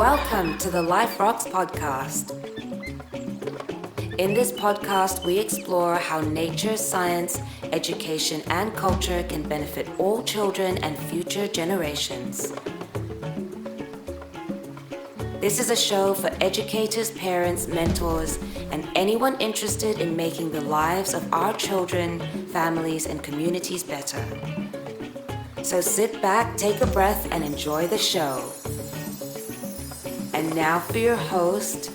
Welcome to the Life Rocks podcast. In this podcast, we explore how nature, science, education, and culture can benefit all children and future generations. This is a show for educators, parents, mentors, and anyone interested in making the lives of our children, families, and communities better. So sit back, take a breath, and enjoy the show. And now for your host,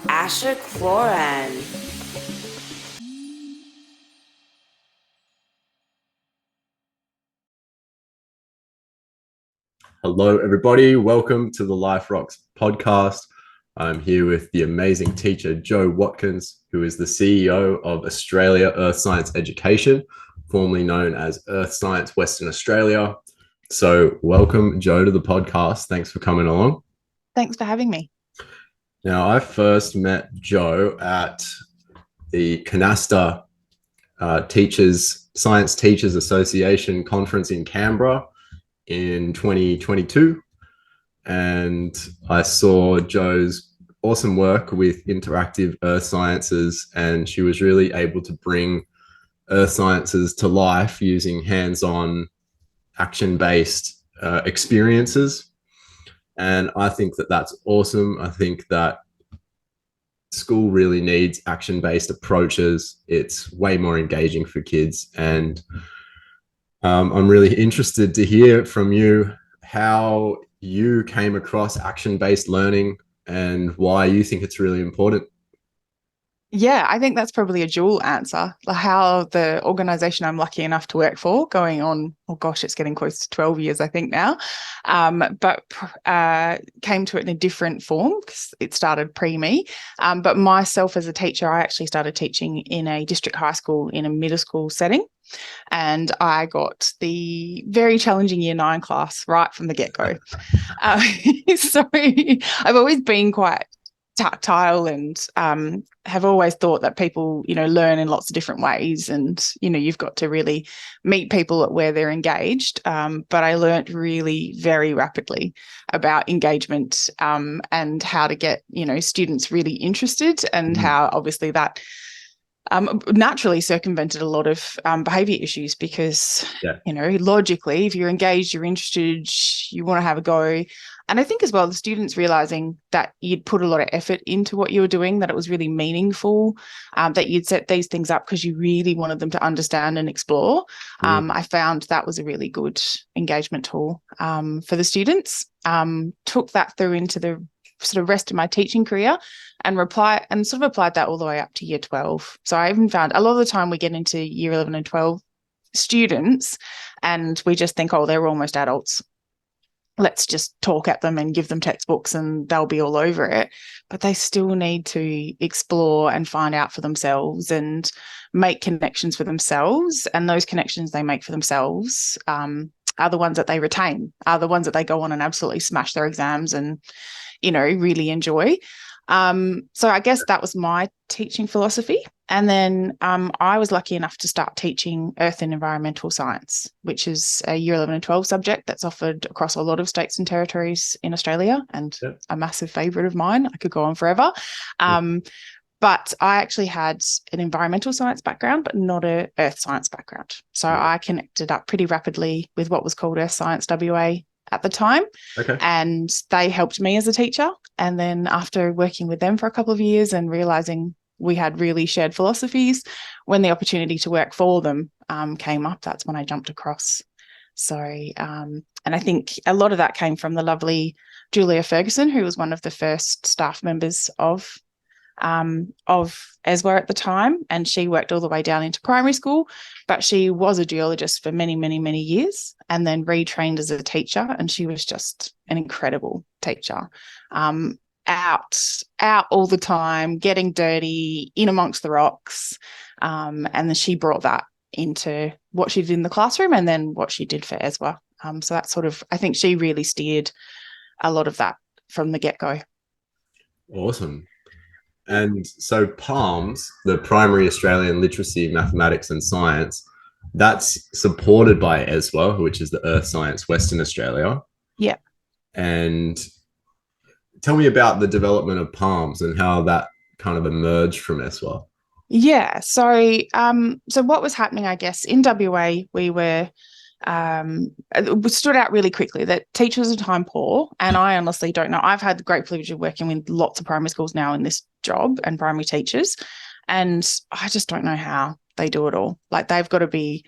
Asher Cloran. Hello, everybody. Welcome to the Life Rocks podcast. I'm here with the amazing teacher, Jo Watkins, who is the CEO of Australia Earth Science Education, formerly known as Earth Science Western Australia. So welcome, Jo, to the podcast. Thanks for coming along. Thanks for having me. Now, I first met Jo at the Canasta Science Teachers Association conference in Canberra in 2022, and I saw Jo's awesome work with interactive earth sciences, and she was really able to bring earth sciences to life using hands-on action-based experiences. And I think that that's awesome. I think that school really needs action-based approaches. It's way more engaging for kids, and I'm really interested to hear from you how you came across action-based learning and why you think it's really important. Yeah, I think that's probably a dual answer. How the organisation I'm lucky enough to work for, going on, oh gosh, it's getting close to 12 years, I think now, but came to it in a different form because it started pre-me. But myself as a teacher, I actually started teaching in a district high school in a middle school setting. And I got the very challenging year 9 class right from the get-go. So I've always been quite tactile and have always thought that people, learn in lots of different ways, and, you've got to really meet people at where they're engaged. But I learnt really very rapidly about engagement and how to get, students really interested, and how obviously that naturally circumvented a lot of behaviour issues because, logically, if you're engaged, you're interested, you want to have a go. And I think as well, the students realising that you'd put a lot of effort into what you were doing, that it was really meaningful, that you'd set these things up because you really wanted them to understand and explore. I found that was a really good engagement tool for the students. Took that through into the sort of rest of my teaching career and applied that all the way up to year 12. So I even found a lot of the time we get into year 11 and 12 students and we just think, oh, they're almost adults. Let's just talk at them and give them textbooks and they'll be all over it. But they still need to explore and find out for themselves and make connections for themselves. And those connections they make for themselves are the ones that they retain, are the ones that they go on and absolutely smash their exams and, really enjoy. So I guess that was my teaching philosophy. And then I was lucky enough to start teaching earth and environmental science, which is a year 11 and 12 subject that's offered across a lot of states and territories in Australia, and a massive favourite of mine. I could go on forever. But I actually had an environmental science background, but not an earth science background. So I connected up pretty rapidly with what was called Earth Science WA at the time. And they helped me as a teacher. And then after working with them for a couple of years and realising we had really shared philosophies, when the opportunity to work for them came up, that's when I jumped across. So, and I think a lot of that came from the lovely Julia Ferguson, who was one of the first staff members of ESWA at the time, and she worked all the way down into primary school, but she was a geologist for many, many, many years and then retrained as a teacher, and she was just an incredible teacher. Out all the time, getting dirty, in amongst the rocks, and then she brought that into what she did in the classroom and then what she did for ESWA. So that's I think she really steered a lot of that from the get-go. Awesome. And so PALMS, the Primary Australian Literacy, Mathematics and Science, that's supported by ESWA, which is the Earth Science Western Australia. Yeah. And tell me about the development of Palms and how that kind of emerged from SWA. Yeah. So what was happening, I guess, in WA, we stood out really quickly that teachers are time poor. And I honestly don't know. I've had the great privilege of working with lots of primary schools now in this job and primary teachers. And I just don't know how they do it all. Like they've got to be,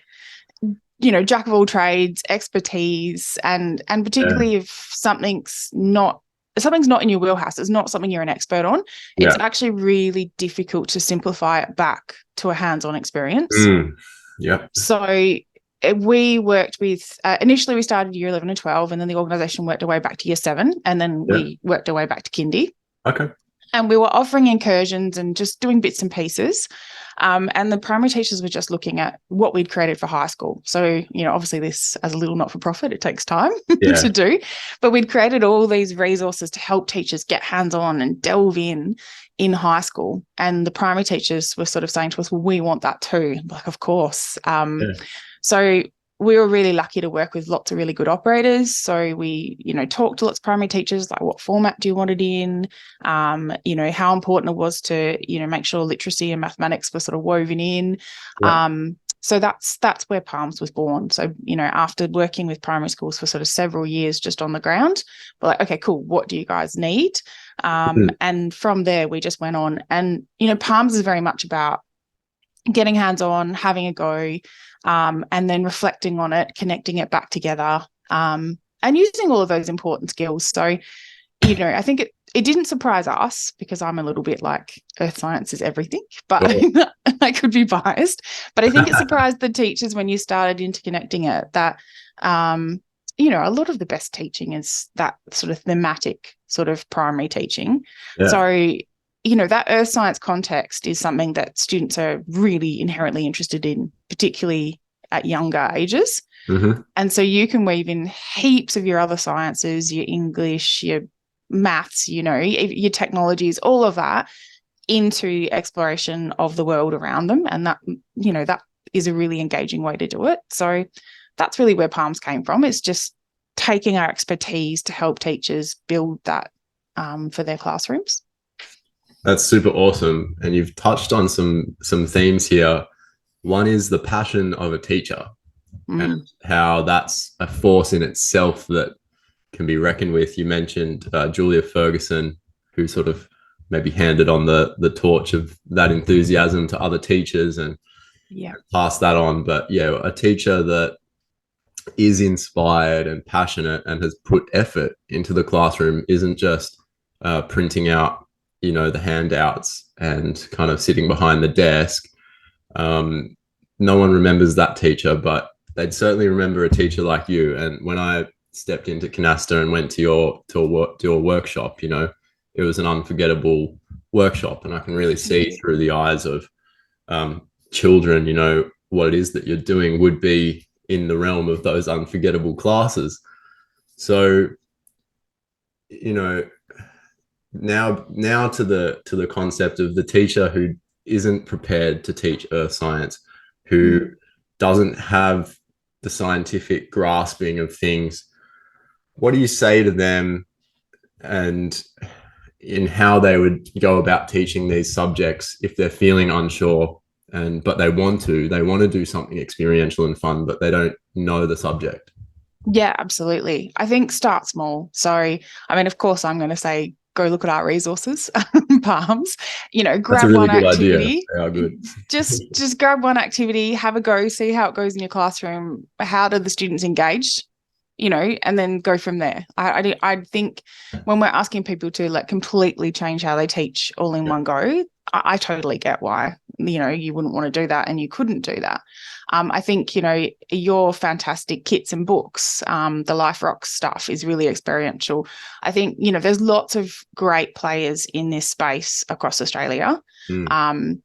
jack of all trades, expertise, and particularly if something's not in your wheelhouse, it's not something you're an expert on, it's actually really difficult to simplify it back to a hands-on experience. Yeah. So we worked with, initially we started year 11 and 12, and then the organisation worked our way back to year 7, and then we worked our way back to kindy. Okay. And we were offering incursions and just doing bits and pieces. And the primary teachers were just looking at what we'd created for high school. So, obviously this, as a little not-for-profit, it takes time to do. But we'd created all these resources to help teachers get hands-on and delve in high school. And the primary teachers were sort of saying to us, well, we want that too. Like, of course. So we were really lucky to work with lots of really good operators. So we, talked to lots of primary teachers, like what format do you want it in? How important it was to, make sure literacy and mathematics were sort of woven in. So that's where Palms was born. So, after working with primary schools for sort of several years just on the ground, we're like, okay, cool. What do you guys need? And from there, we just went on. And, Palms is very much about getting hands-on, having a go, and then reflecting on it, connecting it back together, and using all of those important skills. So, I think it didn't surprise us, because I'm a little bit like earth science is everything, but I could be biased. But I think it surprised the teachers when you started interconnecting it that, a lot of the best teaching is that sort of thematic sort of primary teaching. So, that earth science context is something that students are really inherently interested in, particularly at younger ages. And so you can weave in heaps of your other sciences, your English, your maths, your technologies, all of that into exploration of the world around them. And that, that is a really engaging way to do it. So that's really where Palms came from. It's just taking our expertise to help teachers build that for their classrooms. That's super awesome. And you've touched on some themes here. One is the passion of a teacher and how that's a force in itself that can be reckoned with. You mentioned Julia Ferguson, who sort of maybe handed on the torch of that enthusiasm to other teachers and passed that on. But a teacher that is inspired and passionate and has put effort into the classroom isn't just printing out the handouts and kind of sitting behind the desk. No one remembers that teacher, but they'd certainly remember a teacher like you. And when I stepped into Canasta and went to your workshop, it was an unforgettable workshop, and I can really see through the eyes of children, what it is that you're doing would be in the realm of those unforgettable classes. So, now to the concept of the teacher who isn't prepared to teach earth science, who doesn't have the scientific grasping of things. What do you say to them, and in how they would go about teaching these subjects if they're feeling unsure but they want to do something experiential and fun, but they don't know the subject? Yeah, absolutely. I think start small. So, of course, I'm going to say go look at our resources, Palms. Grab one activity. They are good. Just grab one activity, have a go, see how it goes in your classroom. How do the students engage? And then go from there. I think when we're asking people to completely change how they teach all in one go, I totally get why, you wouldn't want to do that and you couldn't do that. I think, your fantastic kits and books, the Life Rocks stuff is really experiential. I think, there's lots of great players in this space across Australia. I'm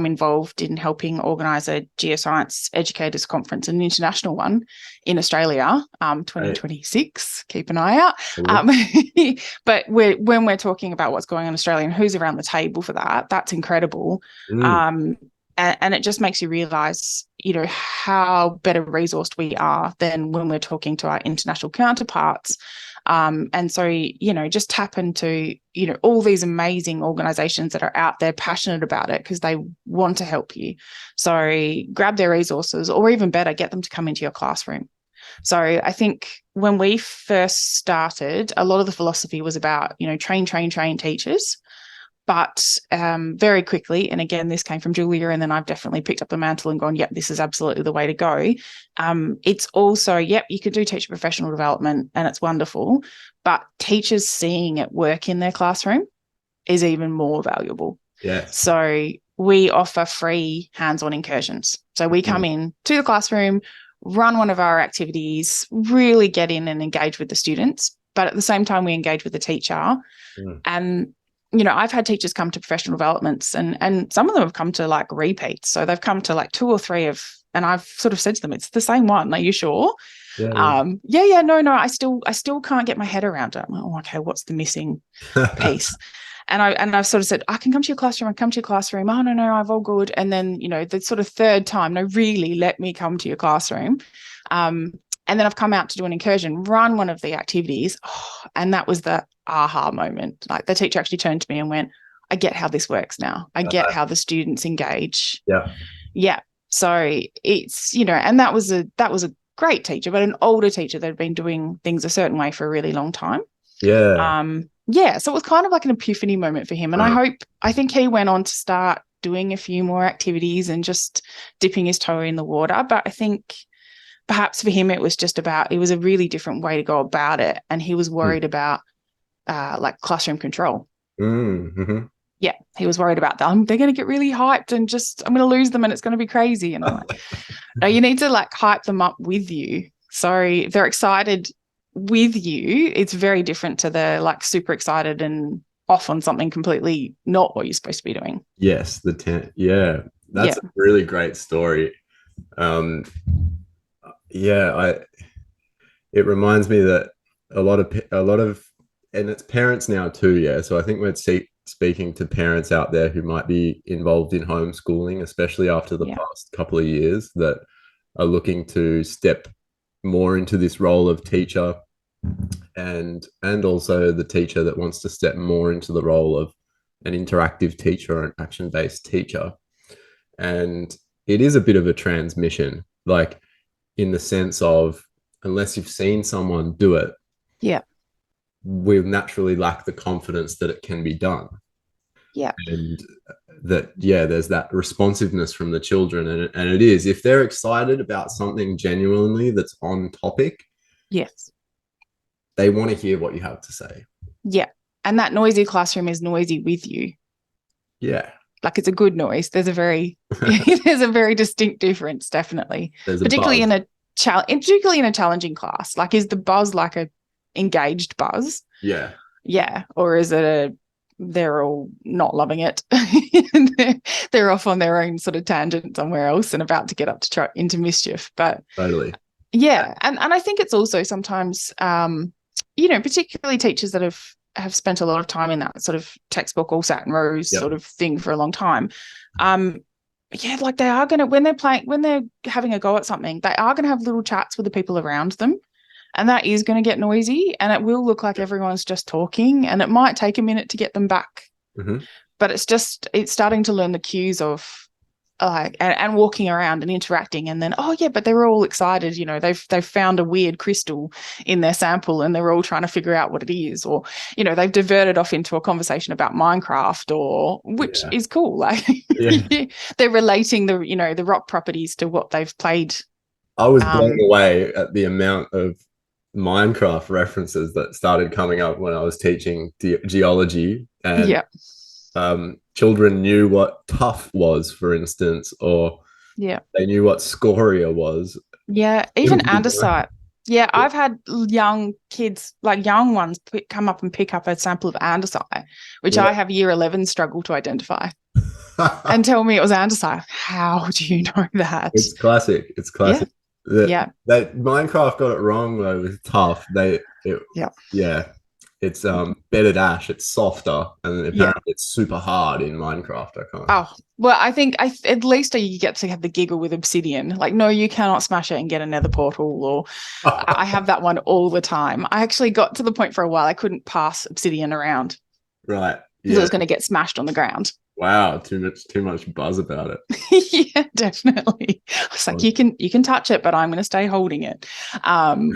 involved in helping organise a geoscience educators conference, an international one in Australia, 2026. Keep an eye out. But when we're talking about what's going on in Australia and who's around the table for that, that's incredible. And it just makes you realise, how better resourced we are than when we're talking to our international counterparts. And so, just tap into, all these amazing organizations that are out there passionate about it because they want to help you. So grab their resources, or even better, get them to come into your classroom. So I think when we first started, a lot of the philosophy was about, train teachers. But very quickly, and again, this came from Julia, and then I've definitely picked up the mantle and gone, yep, this is absolutely the way to go. It's also, yep, you could do teacher professional development and it's wonderful, but teachers seeing it work in their classroom is even more valuable. Yes. So we offer free hands-on incursions. So we come in to the classroom, run one of our activities, really get in and engage with the students, but at the same time, we engage with the teacher. And I've had teachers come to professional developments, and some of them have come to like repeats. So they've come to like 2 or 3 and I've sort of said to them, it's the same one. Are you sure? No, I still can't get my head around it. I'm like, oh, okay, what's the missing piece? And I've sort of said, I can come to your classroom. I come to your classroom. Oh, no, I've all good. And then, the sort of third time, no, really let me come to your classroom. And then I've come out to do an incursion, run one of the activities. And that was the aha moment. Like the teacher actually turned to me and went, I get how this works now. I get how the students engage. Yeah. So it's, and that was a great teacher, but an older teacher that had been doing things a certain way for a really long time. Yeah. So it was kind of like an epiphany moment for him. And I think he went on to start doing a few more activities and just dipping his toe in the water. But I think perhaps for him, it was a really different way to go about it. And he was worried about like classroom control. Yeah, he was worried about that. They're going to get really hyped and I'm going to lose them and it's going to be crazy. And I'm like, no, you need to like hype them up with you. So they're excited with you. It's very different to the like super excited and off on something completely not what you're supposed to be doing. Yes, that's a really great story. It reminds me that a lot of, and it's parents now too. Yeah. So I think we're speaking to parents out there who might be involved in homeschooling, especially after the past couple of years, that are looking to step more into this role of teacher, and also the teacher that wants to step more into the role of an interactive teacher or an action-based teacher. And it is a bit of a transmission, like in the sense of, unless you've seen someone do it, we naturally lack the confidence that it can be done. And that, there's that responsiveness from the children. And it is, if they're excited about something genuinely that's on topic, they want to hear what you have to say. And that noisy classroom is noisy with you. Like it's a good noise. There's a very distinct difference, definitely. Particularly in a challenging class. Like, is the buzz like a engaged buzz? Or is it they're all not loving it? they're off on their own sort of tangent somewhere else and about to get up to into mischief. But totally. And I think it's also sometimes particularly teachers that have spent a lot of time in that sort of textbook all sat in rows sort of thing for a long time. Like they are going to, when they're having a go at something, they are going to have little chats with the people around them. And that is going to get noisy and it will look like everyone's just talking and it might take a minute to get them back. But it's starting to learn the cues of and walking around and interacting, and then but they're all excited, they've found a weird crystal in their sample and they're all trying to figure out what it is, or they've diverted off into a conversation about Minecraft, or which is cool, like they're relating the rock properties to what they've played. I was blown away at the amount of Minecraft references that started coming up when I was teaching geology, and children knew what tough was, for instance, or they knew what scoria was. Even andesite. I've had young kids, like young ones, come up and pick up a sample of andesite, which I have year 11 struggle to identify and tell me it was andesite. How do you know that? It's classic. That Minecraft got it wrong though with tough. it's bedded ash. It's softer, and then Yeah. apparently it's super hard in Minecraft. I can't. Oh, well, I think at least you get to have the giggle with obsidian. Like, no, you cannot smash it and get another portal. Or I have that one all the time. I actually got to the point for a while I couldn't pass obsidian around Right. because it Yeah. was going to get smashed on the ground. Wow. Too much buzz about it. Yeah, definitely. It's like you can touch it, but I'm going to stay holding it,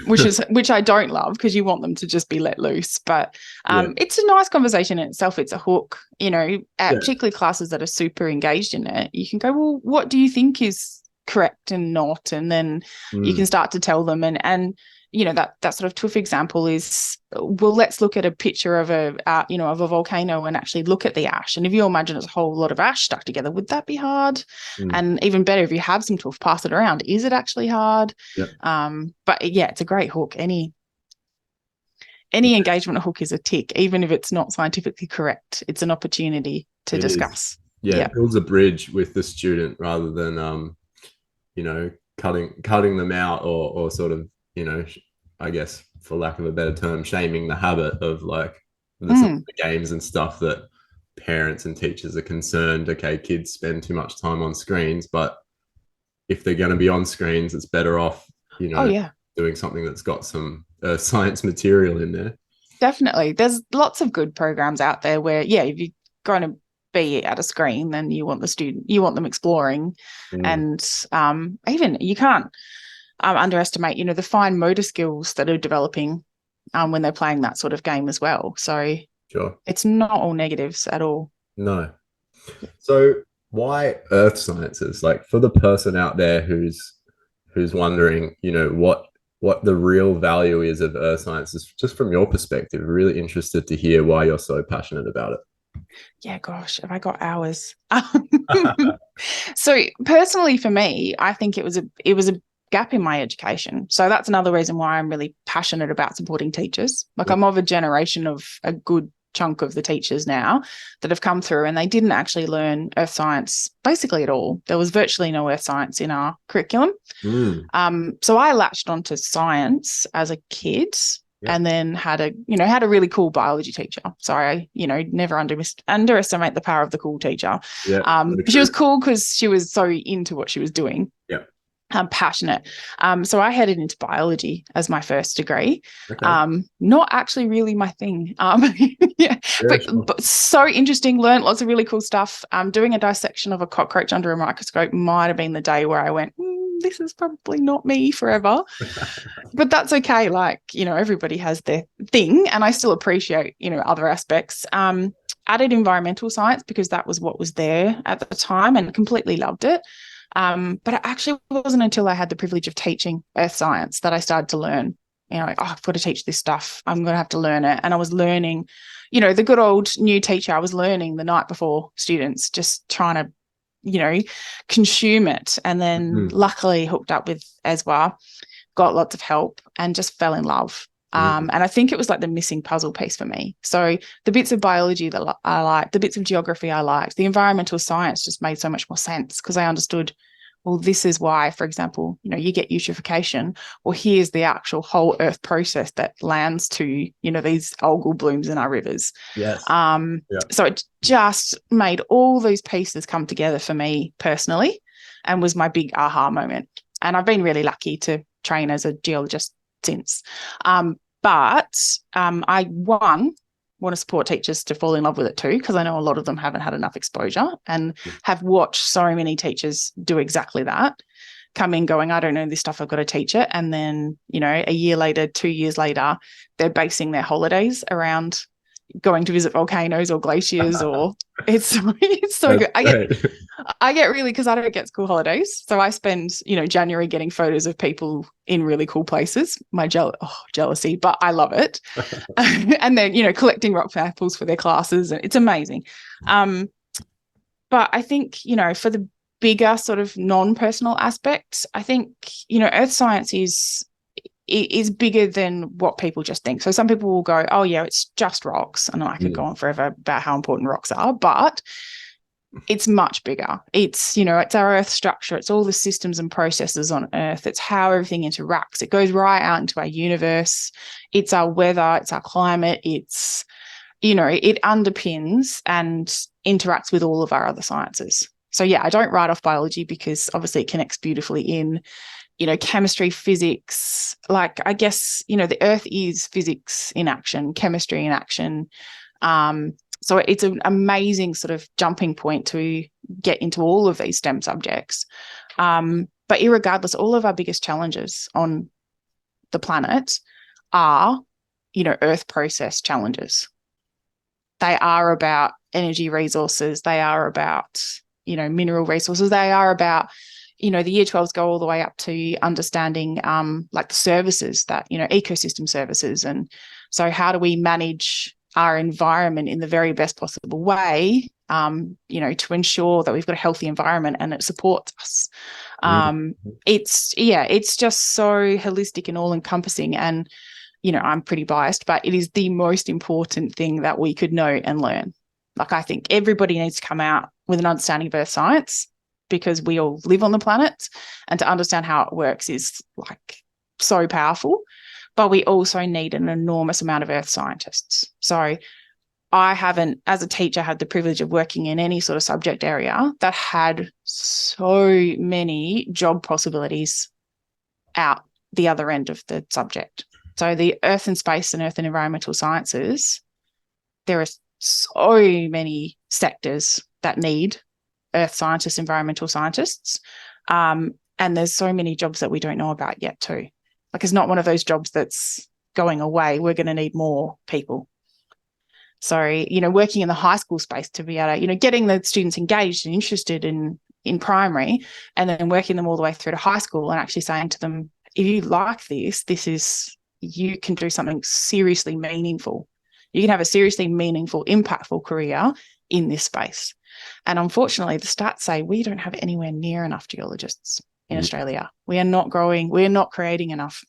which I don't love because you want them to just be let loose. But it's a nice conversation in itself. It's a hook, particularly classes that are super engaged in it. You can go, well, what do you think is correct and not? And then you can start to tell them and that sort of tough example is, well, let's look at a picture of of a volcano and actually look at the ash. And if you imagine it's a whole lot of ash stuck together, would that be hard? And even better, if you have some tuff, pass it around. Is it actually hard? Yep. But yeah, it's a great hook. Any engagement hook is a tick, even if it's not scientifically correct. It's an opportunity to discuss. Yeah, it builds a bridge with the student rather than cutting them out or sort of, I guess for lack of a better term, shaming the habit of like the games and stuff that parents and teachers are concerned. Okay, kids spend too much time on screens, but if they're going to be on screens, it's better off, doing something that's got some science material in there. Definitely. There's lots of good programs out there where, if you're going to be at a screen, then you want them exploring. And even you can't underestimate, the fine motor skills that are developing when they're playing that sort of game as well. So sure, it's not all negatives at all. No. So why earth sciences? Like for the person out there who's wondering, what the real value is of earth sciences, just from your perspective, really interested to hear why you're so passionate about it. Yeah, gosh, have I got hours? So personally for me, I think it was a gap in my education. So that's another reason why I'm really passionate about supporting teachers. Like I'm of a generation of a good chunk of the teachers now that have come through and they didn't actually learn earth science basically at all. There was virtually no earth science in our curriculum. So I latched onto science as a kid. And then had a really cool biology teacher. So I, never underestimate the power of the cool teacher. She was cool because she was so into what she was doing. Passionate. So I headed into biology as my first degree. Not actually really my thing. But so interesting. Learned lots of really cool stuff. Doing a dissection of a cockroach under a microscope might have been the day where I went, this is probably not me forever. But that's okay. Like, everybody has their thing, and I still appreciate, other aspects. Added environmental science because that was what was there at the time and completely loved it. But it actually wasn't until I had the privilege of teaching earth science that I started to learn, I've got to teach this stuff. I'm going to have to learn it. And I was learning, the good old new teacher, I was learning the night before students, just trying to, consume it. And then luckily hooked up with Eswa, got lots of help and just fell in love. And I think it was like the missing puzzle piece for me. So the bits of biology that I liked, the bits of geography I liked, the environmental science just made so much more sense because I understood, well, this is why, for example, you get eutrophication, or here's the actual whole earth process that lands to, these algal blooms in our rivers. So it just made all these pieces come together for me personally and was my big aha moment. And I've been really lucky to train as a geologist since. But I, want to support teachers to fall in love with it too, because I know a lot of them haven't had enough exposure and have watched so many teachers do exactly that, come in going, I don't know this stuff, I've got to teach it. And then, a year later, 2 years later, they're basing their holidays around going to visit volcanoes or glaciers or it's so good. I get really, because I don't get school holidays, so I spend January getting photos of people in really cool places. My jealousy, but I love it. And then collecting rock samples for their classes, and it's amazing. But I think for the bigger sort of non-personal aspects, I think earth science is bigger than what people just think. So some people will go, oh yeah, it's just rocks, and I could go on forever about how important rocks are, but it's much bigger. It's, it's our Earth structure. It's all the systems and processes on Earth. It's how everything interacts. It goes right out into our universe. It's our weather. It's our climate. It's, it underpins and interacts with all of our other sciences. So, yeah, I don't write off biology because obviously it connects beautifully in, chemistry, physics. Like, I guess, the Earth is physics in action, chemistry in action. So it's an amazing sort of jumping point to get into all of these STEM subjects. But irregardless, all of our biggest challenges on the planet are, Earth process challenges. They are about energy resources. They are about, mineral resources. They are about, the year 12s go all the way up to understanding like the services that, ecosystem services. And so how do we manage our environment in the very best possible way, to ensure that we've got a healthy environment and it supports us. It's just so holistic and all encompassing. And, I'm pretty biased, but it is the most important thing that we could know and learn. Like, I think everybody needs to come out with an understanding of earth science because we all live on the planet, and to understand how it works is like so powerful. But we also need an enormous amount of earth scientists. So I haven't, as a teacher, had the privilege of working in any sort of subject area that had so many job possibilities out the other end of the subject. So the earth and space and earth and environmental sciences, there are so many sectors that need earth scientists, environmental scientists, and there's so many jobs that we don't know about yet too. Like, it's not one of those jobs that's going away. We're going to need more people. So, working in the high school space to be able to, getting the students engaged and interested in primary, and then working them all the way through to high school and actually saying to them, if you like this, you can do something seriously meaningful. You can have a seriously meaningful, impactful career in this space. And unfortunately, the stats say we don't have anywhere near enough geologists in Australia. We are not growing. We are not creating enough.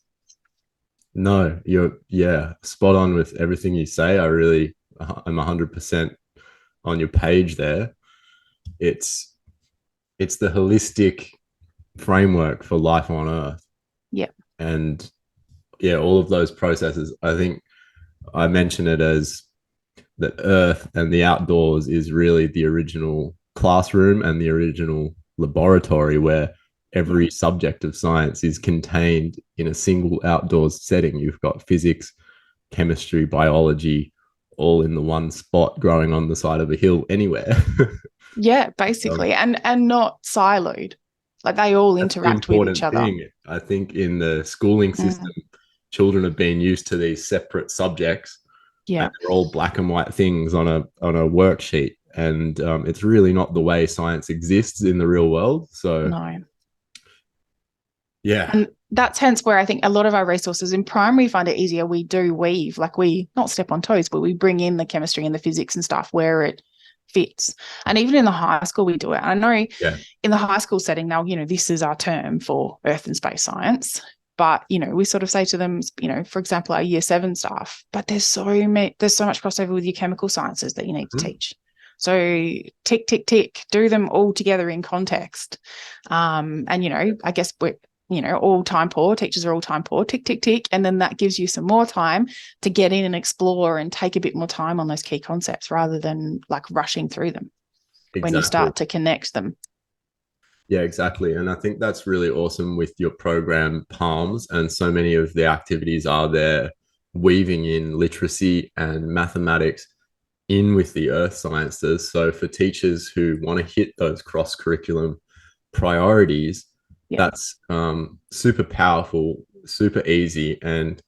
No, you're spot on with everything you say. I'm 100% on your page there. It's the holistic framework for life on Earth. Yeah. And all of those processes, I think I mention it as that Earth and the outdoors is really the original classroom and the original laboratory where every subject of science is contained in a single outdoors setting. You've got physics, chemistry, biology, all in the one spot growing on the side of a hill anywhere. Yeah, basically, and not siloed. Like, they all interact with each other. I think in the schooling system, children have been used to these separate subjects. Yeah, and they're all black and white things on a worksheet, and it's really not the way science exists in the real world. So no. Yeah. And that's hence where I think a lot of our resources in primary find it easier. We do weave, like, we not step on toes, but we bring in the chemistry and the physics and stuff where it fits. And even in the high school, we do it. I know in the high school setting now, this is our term for earth and space science. But, we sort of say to them, for example, our year 7 staff, but there's so much crossover with your chemical sciences that you need to teach. So tick, tick, tick, do them all together in context. And, I guess we're, all time poor, teachers are all time poor, tick, tick, tick. And then that gives you some more time to get in and explore and take a bit more time on those key concepts rather than like rushing through them when you start to connect them. Yeah, exactly. And I think that's really awesome with your program, Palms. And so many of the activities are there weaving in literacy and mathematics in with the earth sciences. So for teachers who want to hit those cross-curriculum priorities, that's super powerful, super easy, and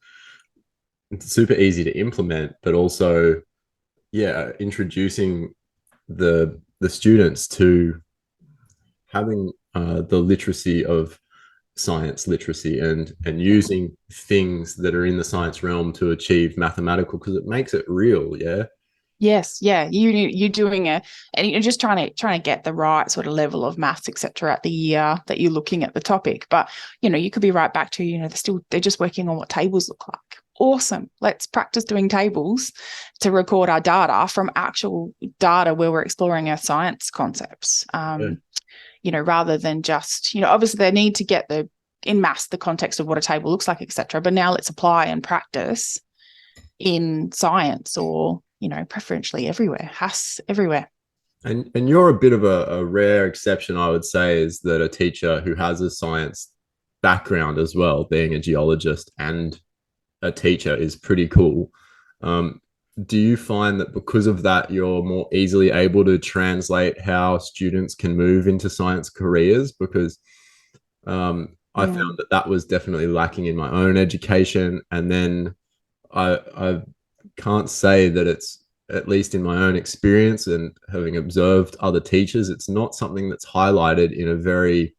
super easy to implement, but also, introducing the students to having the literacy of science literacy and using things that are in the science realm to achieve mathematical, because it makes it real. Yes, you're doing and you're just trying to get the right sort of level of maths, etc. at the year that you're looking at the topic. But you could be right back to they're just working on what tables look like. awesome. Let's practice doing tables to record our data from actual data where we're exploring earth science concepts. Rather than just, obviously they need to get in mass the context of what a table looks like, etc. But now let's apply and practice in science, or preferentially everywhere, everywhere. And you're a bit of a rare exception, I would say, is that a teacher who has a science background as well, being a geologist and a teacher, is pretty cool. Do you find that because of that, you're more easily able to translate how students can move into science careers? Because I found that was definitely lacking in my own education. And then I can't say that it's, at least in my own experience and having observed other teachers, it's not something that's highlighted in a very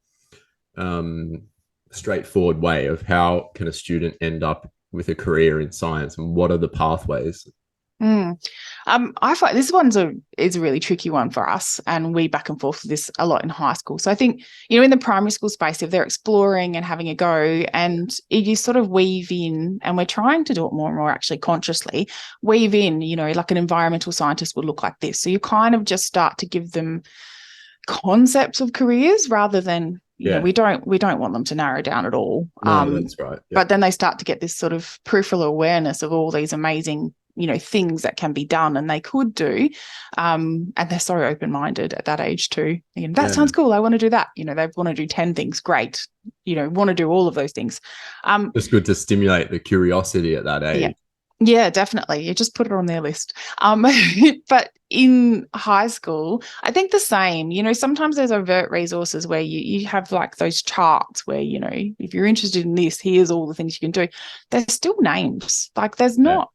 straightforward way of how can a student end up with a career in science and what are the pathways. I find this is a really tricky one for us, and we back and forth with this a lot in high school. So I think, in the primary school space, if they're exploring and having a go, and you sort of weave in, and we're trying to do it more and more actually consciously, weave in, like an environmental scientist would look like this. So you kind of just start to give them concepts of careers rather than, we don't want them to narrow down at all. No, that's right. But then they start to get this sort of peripheral awareness of all these amazing things that can be done and they could do. And they're so open-minded at that age too. That sounds cool. I want to do that. They want to do 10 things. Great. Want to do all of those things. It's good to stimulate the curiosity at that age. Yeah, definitely. You just put it on their list. But in high school, I think the same. Sometimes there's overt resources where you have like those charts where, if you're interested in this, here's all the things you can do. There's still names. Like there's not,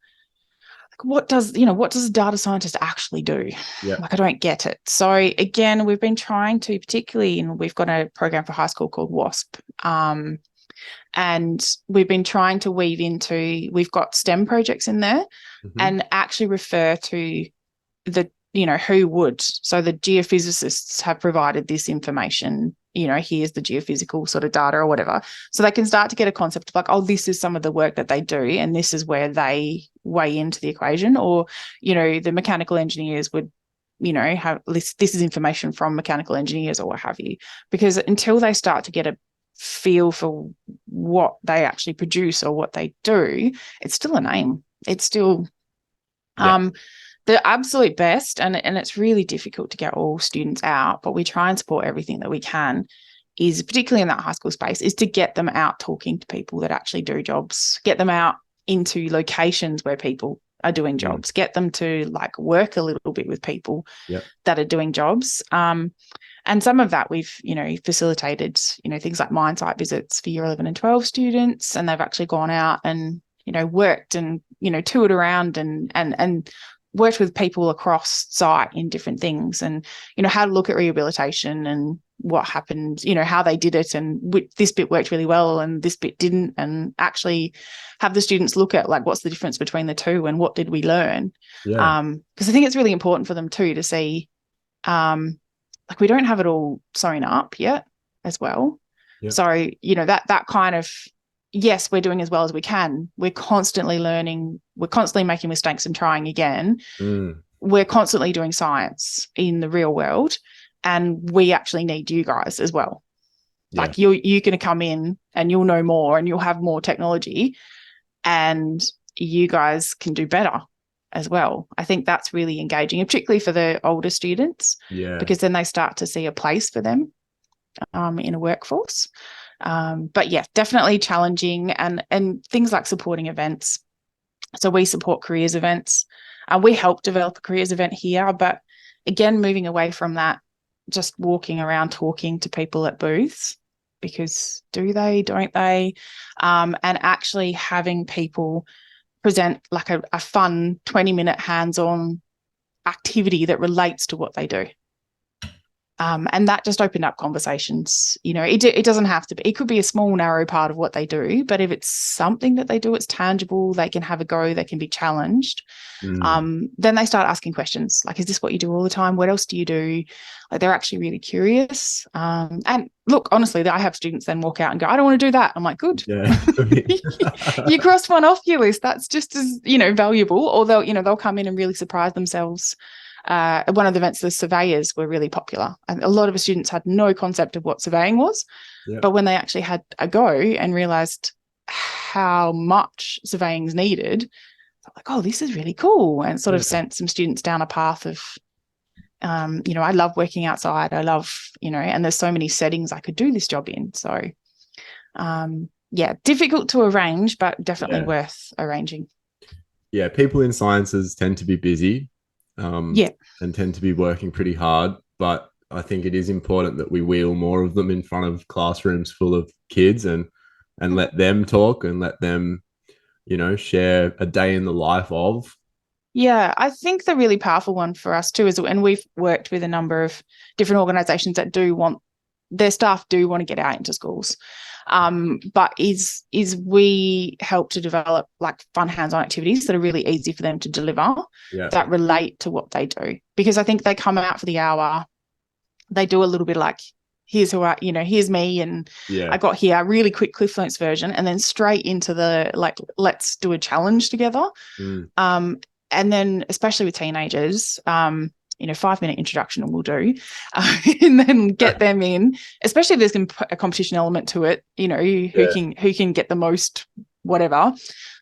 what does a data scientist actually do? Like I don't get it. So again, we've been trying to, particularly we've got a program for high school called WASP, and we've been trying to weave into, we've got STEM projects in there and actually refer to the who would. So the geophysicists have provided this information, here's the geophysical sort of data or whatever. So they can start to get a concept of like, oh, this is some of the work that they do and this is where they weigh into the equation. Or, the mechanical engineers would, have this is information from mechanical engineers or what have you. Because until they start to get a feel for what they actually produce or what they do, it's still a name. It's still the absolute best, and it's really difficult to get all students out, but we try and support everything that we can, is particularly in that high school space, is to get them out talking to people that actually do jobs, get them out into locations where people are doing jobs, get them to like work a little bit with people that are doing jobs. And some of that we've, facilitated, things like mine site visits for year 11 and 12 students, and they've actually gone out and, worked and, toured around and worked with people across site in different things, and, how to look at rehabilitation and what happened, how they did it, and this bit worked really well and this bit didn't, and actually have the students look at like, what's the difference between the two and what did we learn? Because I think it's really important for them too to see, like we don't have it all sewn up yet as well. So, that kind of, yes, we're doing as well as we can. We're constantly learning. We're constantly making mistakes and trying again. We're constantly doing science in the real world, and we actually need you guys as well. Like you're going to come in and you'll know more and you'll have more technology, and you guys can do better as well. I think that's really engaging, particularly for the older students, because then they start to see a place for them in a workforce. But yeah, definitely challenging, and things like supporting events. So we support careers events. We help develop a careers event here, but again, moving away from that, just walking around talking to people at booths, because do they, don't they? And actually having people present like a fun 20-minute hands-on activity that relates to what they do. And that just opened up conversations. It doesn't have to be, it could be a small, narrow part of what they do, but if it's something that they do, it's tangible, they can have a go, they can be challenged. Then they start asking questions like, is this what you do all the time? What else do you do? Like, they're actually really curious. And look, honestly, I have students then walk out and go, I don't want to do that. I'm like, good. Yeah. You crossed one off your list. That's just as, valuable. Or they'll come in and really surprise themselves. At one of the events, the surveyors were really popular. And a lot of the students had no concept of what surveying was. Yeah. But when they actually had a go and realised how much surveying is needed, like, oh, this is really cool. And sort of sent some students down a path of, I love working outside. I love, and there's so many settings I could do this job in. So, difficult to arrange, but definitely worth arranging. Yeah, people in sciences tend to be busy. And tend to be working pretty hard, but I think it is important that we wheel more of them in front of classrooms full of kids and let them talk and let them, share a day in the life of. Yeah, I think the really powerful one for us too is, and we've worked with a number of different organisations that their staff do want to get out into schools. But is we help to develop like fun hands-on activities that are really easy for them to deliver that relate to what they do. Because I think they come out for the hour, they do a little bit like, here's here's me, and I got here, really quick Cliff Notes version, and then straight into the like, let's do a challenge together. And then especially with teenagers, 5-minute introduction will do, and then get them in, especially if there's a competition element to it, who can get the most whatever,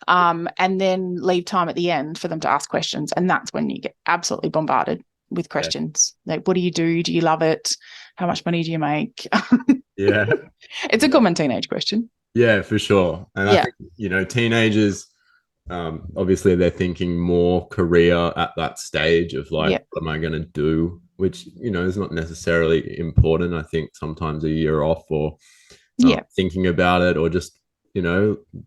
and then leave time at the end for them to ask questions. And that's when you get absolutely bombarded with questions. Like, what do you do? Do you love it? How much money do you make? It's a common teenage question. Yeah, for sure. And I think, teenagers, obviously they're thinking more career at that stage of like, what am I going to do? Which, is not necessarily important. I think sometimes a year off or thinking about it, or just,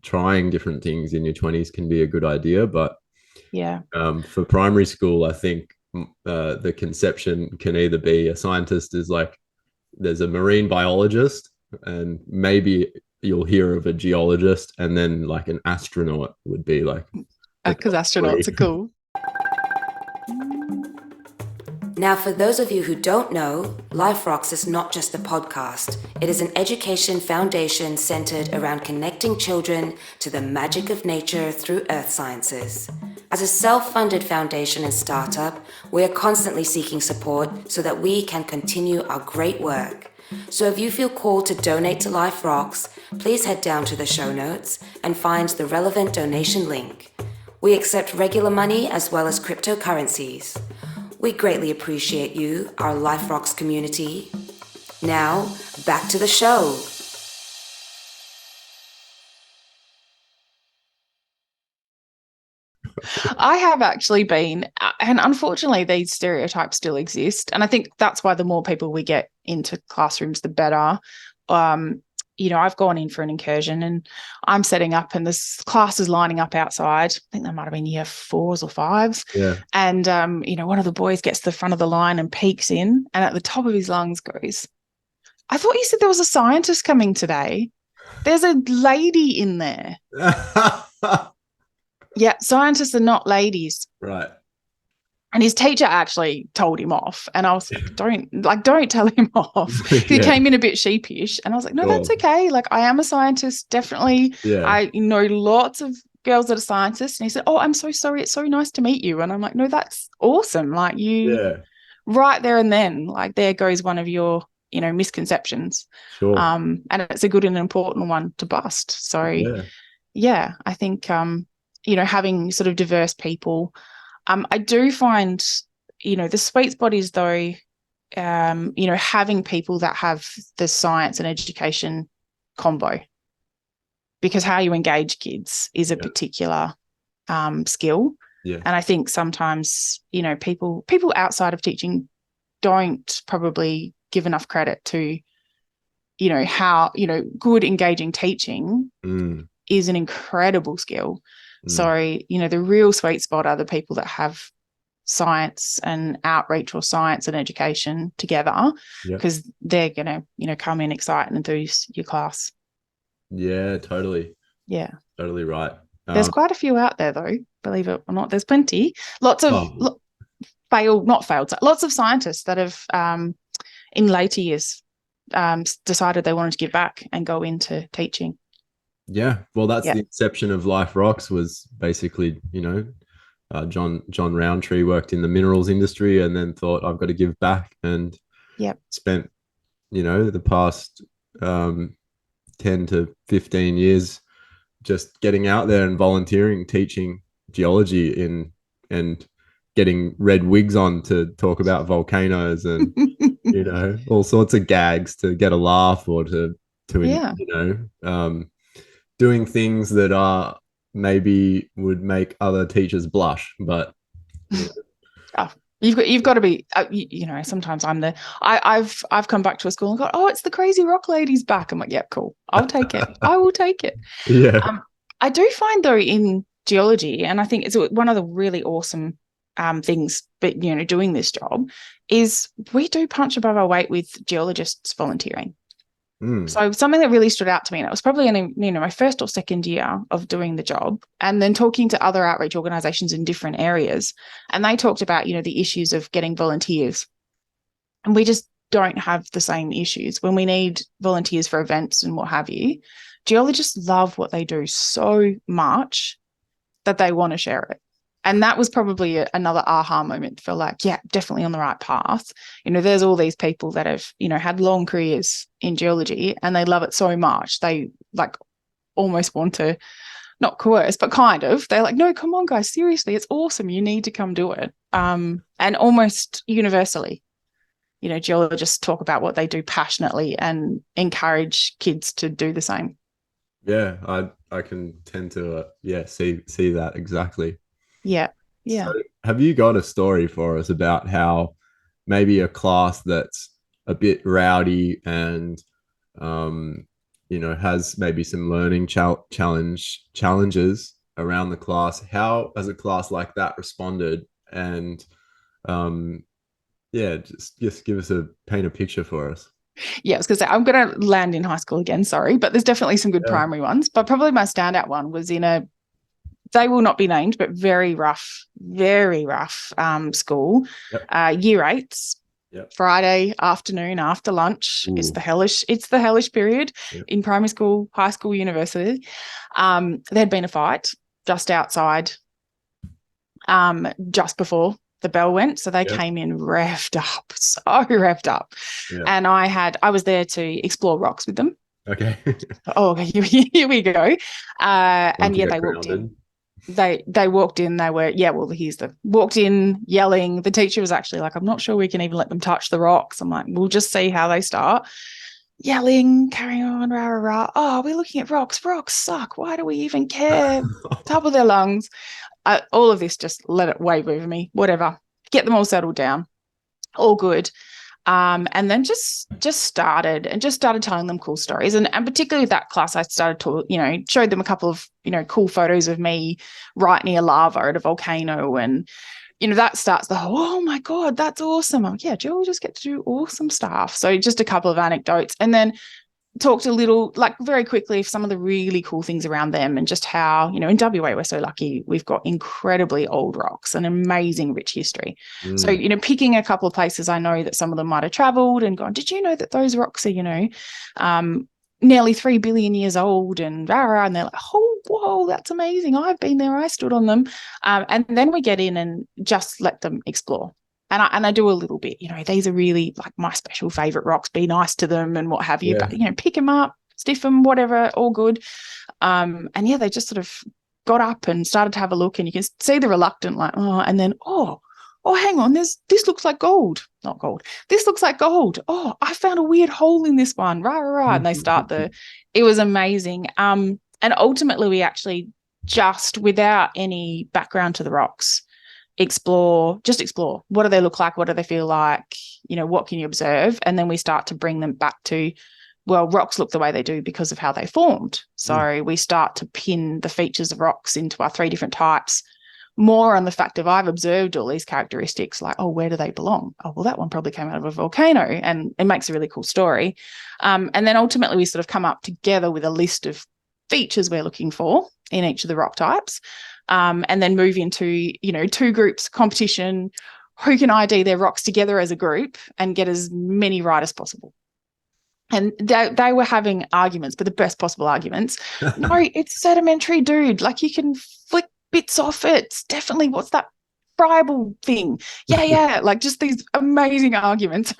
trying different things in your 20s can be a good idea. But for primary school, I think the conception can either be a scientist is like, there's a marine biologist, and maybe you'll hear of a geologist, and then like an astronaut would be like, because astronauts are cool. Now, for those of you who don't know, Life Rocks is not just a podcast. It is an education foundation centered around connecting children to the magic of nature through earth sciences. As a self-funded foundation and startup, we are constantly seeking support so that we can continue our great work. So if you feel called to donate to Life Rocks, please head down to the show notes and find the relevant donation link. We accept regular money as well as cryptocurrencies. We greatly appreciate you, our Life Rocks community. Now, back to the show. I have actually been, and unfortunately these stereotypes still exist, and I think that's why the more people we get into classrooms, the better. I've gone in for an incursion and I'm setting up, and this class is lining up outside. I think they might have been year 4s or 5s. Yeah. And, one of the boys gets to the front of the line and peeks in, and at the top of his lungs goes, I thought you said there was a scientist coming today. There's a lady in there. Yeah, scientists are not ladies. Right. And his teacher actually told him off. And I was like, don't tell him off. He came in a bit sheepish. And I was like, no, that's okay. Like, I am a scientist, definitely. Yeah. I know lots of girls that are scientists. And he said, oh, I'm so sorry. It's so nice to meet you. And I'm like, no, that's awesome. Like, right there and then, like, there goes one of your, misconceptions. Sure. And it's a good and important one to bust. So, I think, having sort of diverse people, I do find, the sweet spot is though, having people that have the science and education combo, because how you engage kids is a particular skill. Yeah. And I think sometimes, people outside of teaching don't probably give enough credit to, how, good engaging teaching is an incredible skill. So, the real sweet spot are the people that have science and outreach, or science and education together, because they're going to, you know, come in, excite and enthuse your class. Yeah, totally. Yeah. Totally right. There's quite a few out there, though, believe it or not. There's plenty. Lots of lots of scientists that have in later years decided they wanted to give back and go into teaching. Yeah, well, that's the inception of Life Rocks, was basically, you know, John Roundtree worked in the minerals industry and then thought, I've got to give back, and spent, you know, the past 10 to 15 years just getting out there and volunteering, teaching geology and getting red wigs on to talk about volcanoes and you know, all sorts of gags to get a laugh, or to you know, doing things that are maybe would make other teachers blush, but you know. You've got to be, you know, sometimes I've come back to a school and gone, oh, it's the crazy rock lady's back. I'm like, yeah, cool. I'll take it. I will take it. Yeah. I do find, though, in geology, and I think it's one of the really awesome things, but, you know, doing this job, is we do punch above our weight with geologists volunteering. So something that really stood out to me, and it was probably in, you know, my first or second year of doing the job, and then talking to other outreach organizations in different areas, and they talked about, you know, the issues of getting volunteers, and we just don't have the same issues when we need volunteers for events and what have you. Geologists love what they do so much that they want to share it. And that was probably another aha moment for, like, yeah, definitely on the right path. You know, there's all these people that have, you know, had long careers in geology and they love it so much. They, like, almost want to, not coerce, but kind of. They're like, no, come on, guys, seriously, it's awesome. You need to come do it. And almost universally, you know, geologists talk about what they do passionately and encourage kids to do the same. Yeah, I can tend to see that exactly. Yeah. So have you got a story for us about how maybe a class that's a bit rowdy and you know, has maybe some learning challenges around the class, how has a class like that responded? And just give us paint a picture for us. Yeah, I was going to say, I'm going to land in high school again, sorry, but there's definitely some good primary ones. But probably my standout one was in they will not be named, but very rough school, year 8s, Friday afternoon after lunch. It's the hellish period in primary school, high school, university. There'd been a fight just outside, just before the bell went, so they came in revved up, and I was there to explore rocks with them. Okay. Here we go. And they walked in. They walked in, they were, walked in yelling. The teacher was actually like, I'm not sure we can even let them touch the rocks. I'm like, we'll just see how they start. Yelling, carrying on, rah, rah, rah. Oh, we're looking at rocks. Rocks suck. Why do we even care? Top of their lungs. All of this, just let it wave over me, whatever. Get them all settled down. All good. And then just started telling them cool stories. And particularly with that class, I started to, you know, showed them a couple of, you know, cool photos of me right near lava at a volcano. And, you know, that starts the whole, oh my God, that's awesome. I'm like, yeah, geologists get to do awesome stuff. So just a couple of anecdotes, and then talked a little, like, very quickly, some of the really cool things around them, and just how, you know, in WA we're so lucky, we've got incredibly old rocks and amazing rich history. So, you know, picking a couple of places I know that some of them might have travelled and gone, did you know that those rocks are, you know, nearly 3 billion years old, and rah, rah, and they're like, oh, whoa, that's amazing, I've been there, I stood on them. And then we get in and just let them explore. And I do a little bit, you know, these are really, like, my special favourite rocks, be nice to them and what have you, but, you know, pick them up, stiff them, whatever, all good. And they just sort of got up and started to have a look, and you can see the reluctant, like, oh, and then, oh, hang on, this looks like gold. Not gold. This looks like gold. Oh, I found a weird hole in this one. Rah, rah, rah. And they start it was amazing. And ultimately we actually, just without any background to the rocks, explore. What do they look like? What do they feel like? You know, what can you observe? And then we start to bring them back to, well, rocks look the way they do because of how they formed. So we start to pin the features of rocks into our 3 different types. more on the fact of I've observed all these characteristics, like, oh, where do they belong? Oh, well, that one probably came out of a volcano, and it makes a really cool story. And then ultimately we sort of come up together with a list of features we're looking for in each of the rock types, and then move into, two groups competition, who can ID their rocks together as a group and get as many right as possible. And they were having arguments, but the best possible arguments. No, it's sedimentary, dude. Like, you can flick bits off it. It's definitely, what's that friable thing? Yeah. Like, just these amazing arguments.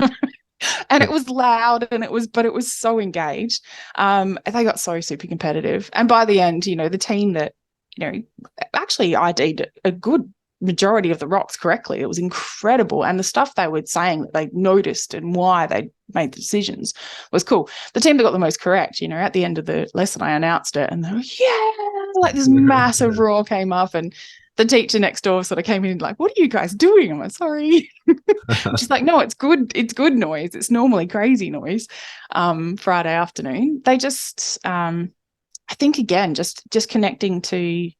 And it was loud, and it was so engaged. They got so super competitive. And by the end, the team that, actually ID'd a good majority of the rocks correctly. It was incredible. And the stuff they were saying that they noticed and why they made the decisions was cool. The team that got the most correct, at the end of the lesson, I announced it, and they were, like, this massive roar came up, and the teacher next door sort of came in like, what are you guys doing? I'm like, sorry. She's like, no, it's good noise. It's normally crazy noise. Friday afternoon. They just, I think, again, just connecting to,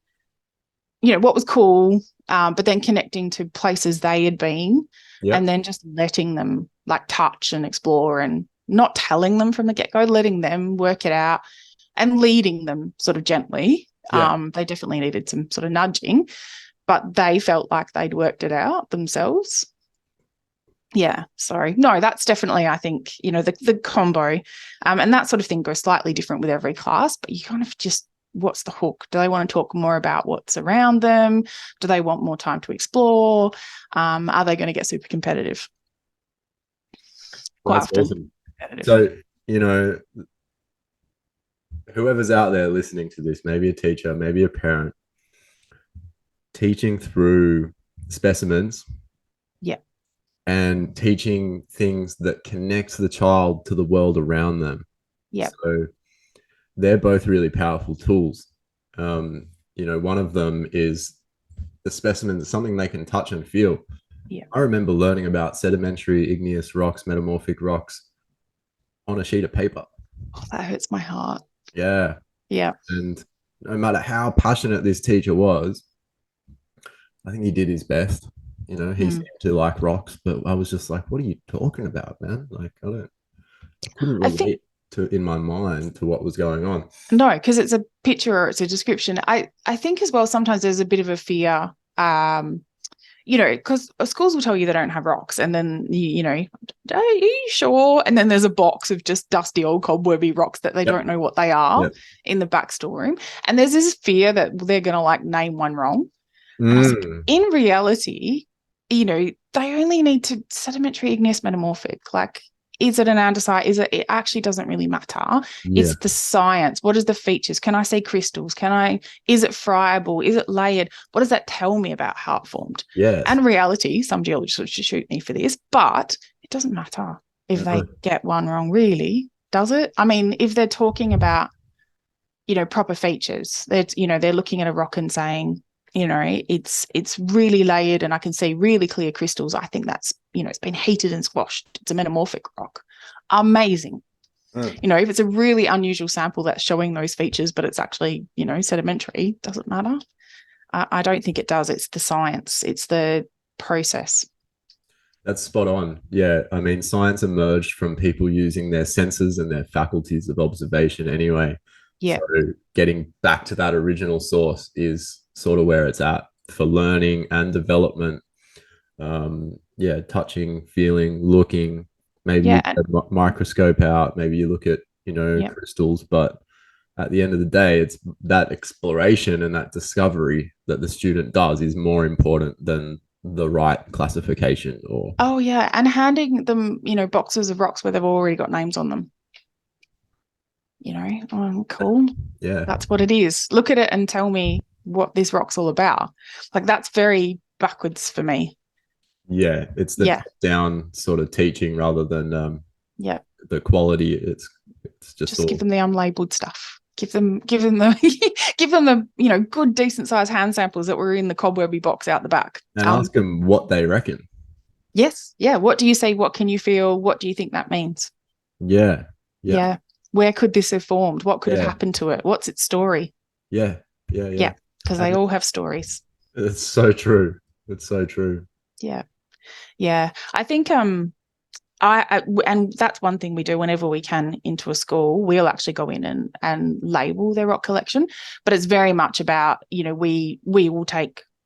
what was cool, but then connecting to places they had been, and then just letting them like touch and explore, and not telling them from the get-go, letting them work it out and leading them sort of gently. They definitely needed some sort of nudging, but they felt like they'd worked it out themselves. No, that's definitely, I think, the combo, and that sort of thing goes slightly different with every class, but you kind of just, what's the hook? Do they want to talk more about what's around them? Do they want more time to explore? Are they going to get super competitive? Well, that's awesome. So, whoever's out there listening to this, maybe a teacher, maybe a parent, teaching through specimens, and teaching things that connect the child to the world around them. So they're both really powerful tools. One of them is the specimen, something they can touch and feel. I remember learning about sedimentary, igneous rocks, metamorphic rocks on a sheet of paper. Oh, that hurts my heart. Yeah. And no matter how passionate this teacher was, I think he did his best. He seemed to like rocks, but I was just like, what are you talking about, man? Like, I couldn't relate in my mind to what was going on. No, because it's a picture or it's a description. I think as well, sometimes there's a bit of a fear, because schools will tell you they don't have rocks, and then are you sure? And then there's a box of just dusty old cobwebby rocks that they don't know what they are in the back storeroom, and there's this fear that they're going to like name one wrong. Like, in reality, they only need to sedimentary, igneous, metamorphic. Like, is it an andesite? It actually doesn't really matter. It's the science. What is the features? Can I see crystals? Is it friable? Is it layered? What does that tell me about how it formed? And reality, some geologists would shoot me for this, but it doesn't matter if they get one wrong, really, does it? I mean, if they're talking about, proper features, they're looking at a rock and saying, it's really layered and I can see really clear crystals. I think that's, it's been heated and squashed. It's a metamorphic rock. Amazing. If it's a really unusual sample that's showing those features, but it's actually, sedimentary, does it matter? I don't think it does. It's the science. It's the process. That's spot on. Yeah. I mean, science emerged from people using their senses and their faculties of observation anyway. So getting back to that original source is sort of where it's at for learning and development. Touching, feeling, looking, maybe you get a microscope out, maybe you look at crystals, but at the end of the day, it's that exploration and that discovery that the student does is more important than the right classification. And handing them boxes of rocks where they've already got names on them. Cool. That's what it is. Look at it and tell me what this rock's all about. Like, that's very backwards for me. It's the down sort of teaching rather than the quality. It's just give them the unlabeled stuff. Give them the good decent sized hand samples that were in the cobwebby box out the back, and ask them what they reckon. What do you say? What can you feel? What do you think that means? Where could this have formed? What could have happened to it? What's its story? Because they all have stories. It's so true. It's so true. Yeah. Yeah. I think and that's one thing we do whenever we can into a school. We'll actually go in and label their rock collection, but it's very much about, we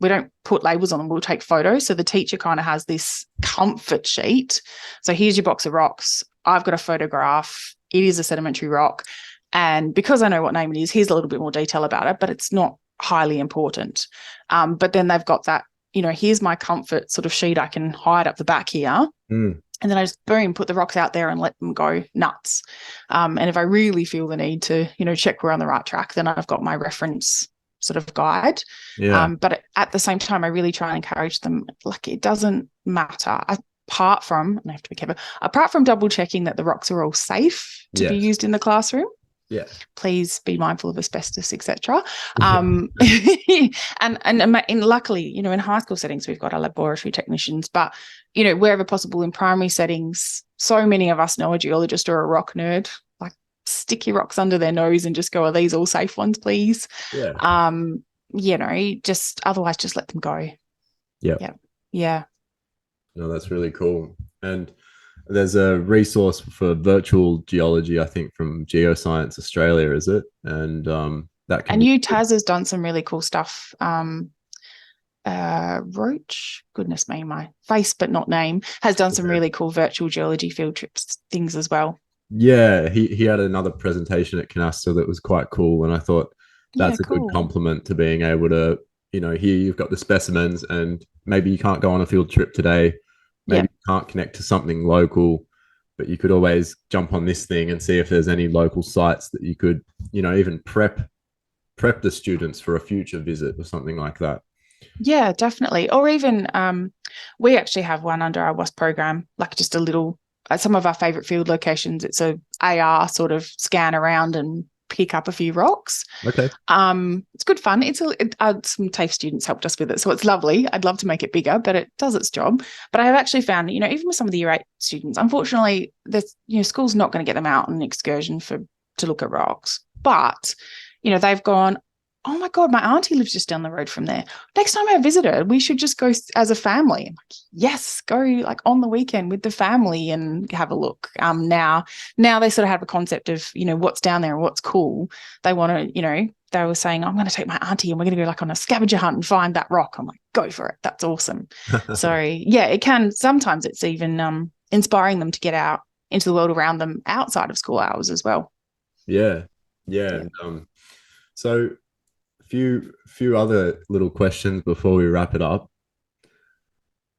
don't put labels on them, we'll take photos. So the teacher kind of has this comfort sheet. So here's your box of rocks. I've got a photograph. It is a sedimentary rock. And because I know what name it is, here's a little bit more detail about it, but it's not highly important. But then they've got that, here's my comfort sort of sheet I can hide up the back here. Mm. And then I just, boom, put the rocks out there and let them go nuts. And if I really feel the need to, check we're on the right track, then I've got my reference sort of guide. Yeah. But at the same time, I really try and encourage them, like, it doesn't matter. Apart from, and I have to be careful, apart from double checking that the rocks are all safe to be used in the classroom. Yeah. Please be mindful of asbestos, etc. And luckily, in high school settings, we've got our laboratory technicians, but, wherever possible in primary settings, so many of us know a geologist or a rock nerd. Like, stick your rocks under their nose and just go, are these all safe ones, please? Yeah. Otherwise just let them go. Yeah. Yeah. No, that's really cool. And there's a resource for virtual geology, I think, from Geoscience Australia, is it? And that can. And UTAS has done some really cool stuff. Roach, goodness me, my face but not name, has done some really cool virtual geology field trips things as well. Yeah, he had another presentation at Canasta that was quite cool, and I thought that's a good compliment to being able to, here you've got the specimens, and maybe you can't go on a field trip today. Maybe you can't connect to something local, but you could always jump on this thing and see if there's any local sites that you could, even prep the students for a future visit or something like that. Yeah, definitely. Or even we actually have one under our WASP program, like just a little, some of our favorite field locations. It's a AR sort of scan around and pick up a few rocks. Okay. It's good fun. Some TAFE students helped us with it, so it's lovely. I'd love to make it bigger, but it does its job. But I have actually found, even with some of the Year 8 students, unfortunately, school's not going to get them out on an excursion to look at rocks. But, they've gone, oh my God, my auntie lives just down the road from there. Next time I visit her, we should just go as a family. I'm like, yes, go like on the weekend with the family and have a look. Now they sort of have a concept of, what's down there and what's cool. They want to, they were saying, I'm going to take my auntie and we're going to go like on a scavenger hunt and find that rock. I'm like, go for it. That's awesome. So yeah, it can, sometimes it's even inspiring them to get out into the world around them outside of school hours as well. Yeah. And, so few other little questions before we wrap it up.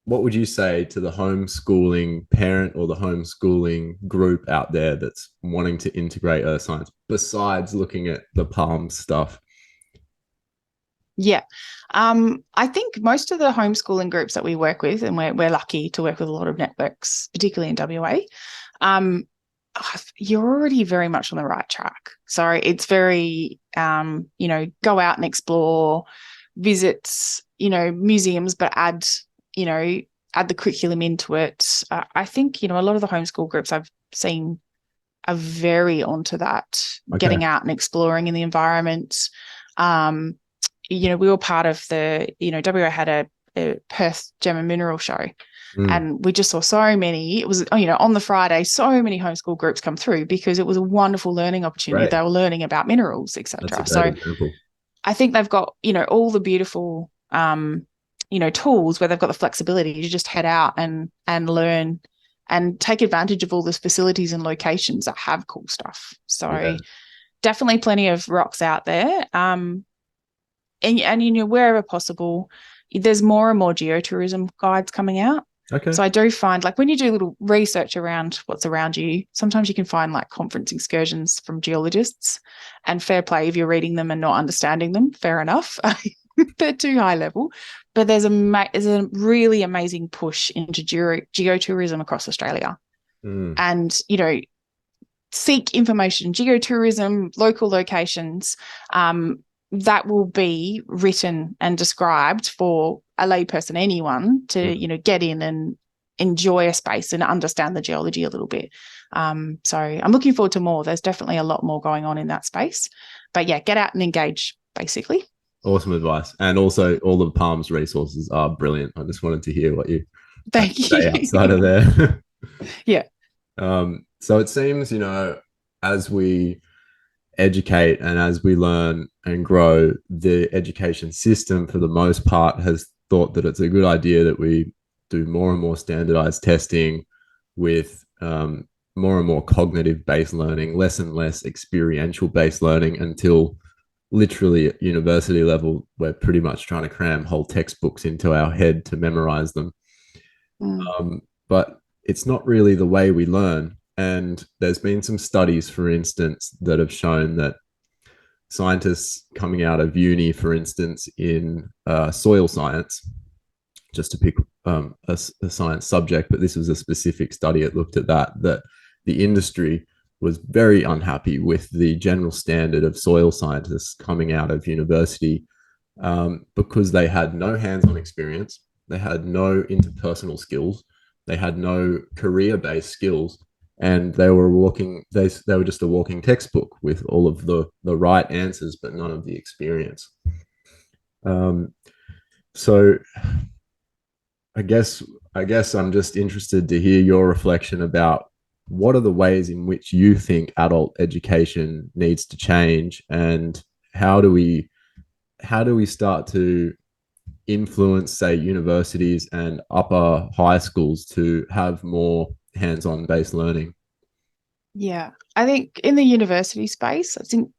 What would you say to the homeschooling parent or the homeschooling group out there that's wanting to integrate earth science besides looking at the palm stuff? Yeah. I think most of the homeschooling groups that we work with, and we're lucky to work with a lot of networks, particularly in WA, you're already very much on the right track. So it's very, go out and explore, visit, museums, but add the curriculum into it. I think, a lot of the homeschool groups I've seen are very onto that, getting out and exploring in the environment. We were part of the, WA had a Perth Gem and Mineral Show. And we just saw so many, it was, on the Friday, so many homeschool groups come through because it was a wonderful learning opportunity. Right. They were learning about minerals, etc. So example. I think they've got, all the beautiful, tools where they've got the flexibility to just head out and learn and take advantage of all the facilities and locations that have cool stuff. So definitely plenty of rocks out there. And wherever possible, there's more and more geotourism guides coming out. Okay. So I do find, like, when you do a little research around what's around you, sometimes you can find like conference excursions from geologists, and fair play if you're reading them and not understanding them, fair enough. They're too high level. But there's a really amazing push into geotourism across Australia. And, seek information, geotourism, local locations, that will be written and described for a layperson, anyone to, get in and enjoy a space and understand the geology a little bit. So I'm looking forward to more. There's definitely a lot more going on in that space. But yeah, get out and engage, basically. Awesome advice. And also, all of Palm's resources are brilliant. I just wanted to hear what you had to Thank say outside you. of there. Yeah. So it seems, as we educate and as we learn and grow, the education system, for the most part, has thought that it's a good idea that we do more and more standardized testing with more and more cognitive based learning, less and less experiential based learning, until literally at university level, we're pretty much trying to cram whole textbooks into our head to memorize them. Mm. But it's not really the way we learn. And there's been some studies, for instance, that have shown that scientists coming out of uni, for instance, in soil science, just to pick a science subject, but this was a specific study. It looked at that the industry was very unhappy with the general standard of soil scientists coming out of university, because they had no hands-on experience, they had no interpersonal skills, they had no career-based skills, and they were just a walking textbook with all of the right answers, but none of the experience. So I guess I'm just interested to hear your reflection about what are the ways in which you think adult education needs to change, and how do we start to influence, say, universities and upper high schools to have more hands-on based learning? Yeah. I think in the university space, I think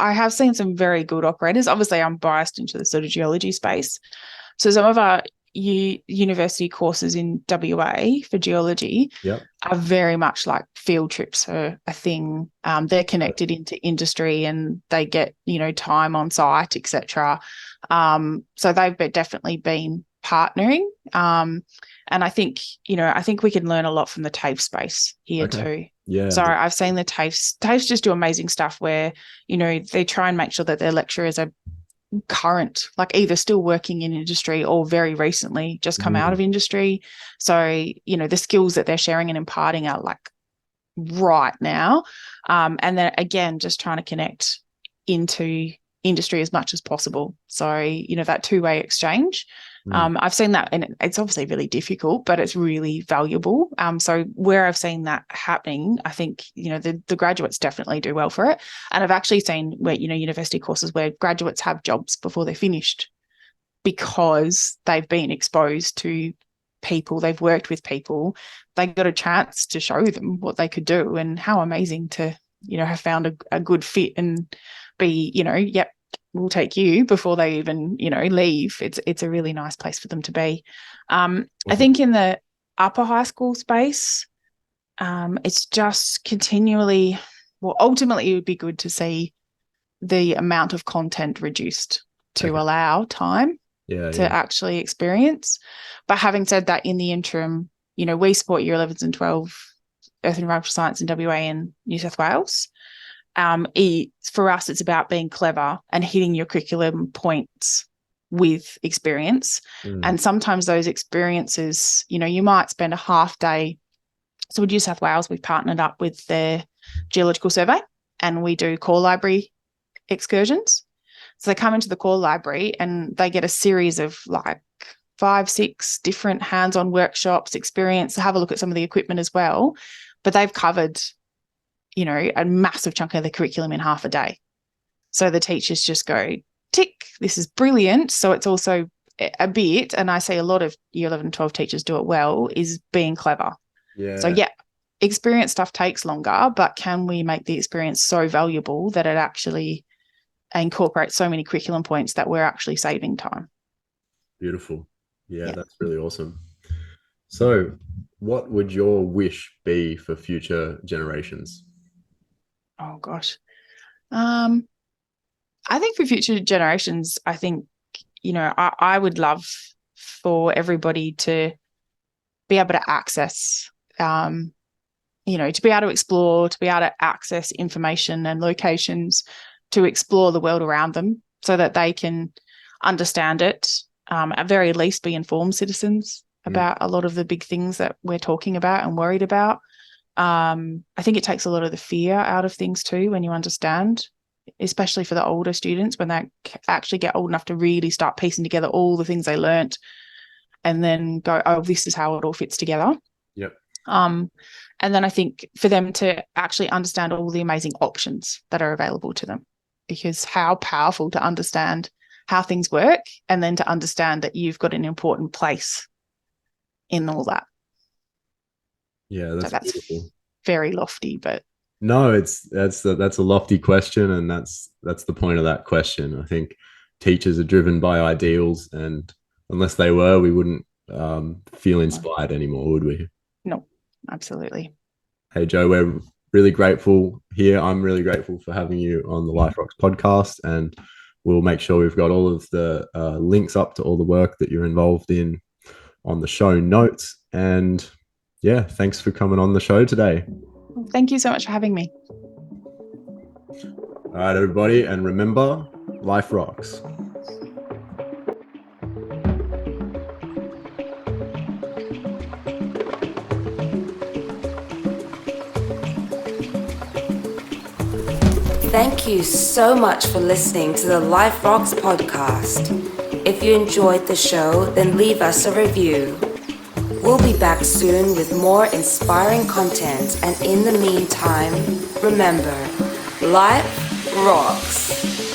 I have seen some very good operators. Obviously, I'm biased into the sort of geology space. So some of our university courses in WA for geology Yep. are very much like field trips are a thing. They're connected into industry and they get, time on site, etc. So they've definitely been partnering. And I think, we can learn a lot from the TAFE space here too. Yeah. So I've seen the TAFEs just do amazing stuff where, they try and make sure that their lecturers are current, like either still working in industry or very recently just come out of industry. So, the skills that they're sharing and imparting are like right now. And then again, just trying to connect into industry as much as possible. So, that two-way exchange. I've seen that, and it's obviously really difficult, but it's really valuable. So where I've seen that happening, I think, the graduates definitely do well for it. And I've actually seen where, university courses where graduates have jobs before they're finished because they've been exposed to people, they've worked with people, they got a chance to show them what they could do, and how amazing to, have found a good fit and be, yep, we'll take you before they even, leave. It's a really nice place for them to be. I think in the upper high school space, it's just continually, ultimately it would be good to see the amount of content reduced to allow time to actually experience. But having said that, in the interim, we support year 11s and 12 earth and environmental science in WA and New South Wales. For us, it's about being clever and hitting your curriculum points with experience. And sometimes those experiences, you might spend a half day. So in New South Wales, we've partnered up with the Geological Survey and we do core library excursions. So they come into the core library and they get a series of like 5-6 different hands-on workshops, experience, have a look at some of the equipment as well. But they've covered a massive chunk of the curriculum in half a day. So the teachers just go, tick, this is brilliant. So it's also a bit, and I see a lot of year 11 and 12 teachers do it well, is being clever. Yeah. So experience stuff takes longer, but can we make the experience so valuable that it actually incorporates so many curriculum points that we're actually saving time? Beautiful. Yeah, that's really awesome. So what would your wish be for future generations? Oh gosh. I think for future generations, I think, I would love for everybody to be able to access, to be able to explore, to be able to access information and locations, to explore the world around them so that they can understand it, at very least be informed citizens about a lot of the big things that we're talking about and worried about. I think it takes a lot of the fear out of things too when you understand, especially for the older students, when they actually get old enough to really start piecing together all the things they learnt and then go, oh, this is how it all fits together. Yep. And then I think for them to actually understand all the amazing options that are available to them, because how powerful to understand how things work and then to understand that you've got an important place in all that. Yeah, that's beautiful. Very lofty, but no, that's a lofty question, and that's the point of that question. I think teachers are driven by ideals, and unless they were, we wouldn't feel inspired anymore, would we? No, absolutely. Hey, Jo, we're really grateful here. I'm really grateful for having you on the Life Rocks podcast, and we'll make sure we've got all of the links up to all the work that you're involved in on the show notes. And yeah, thanks for coming on the show today. Thank you so much for having me. All right, everybody. And remember, life rocks. Thank you so much for listening to the Life Rocks podcast. If you enjoyed the show, then leave us a review. We'll be back soon with more inspiring content, and in the meantime, remember, life rocks.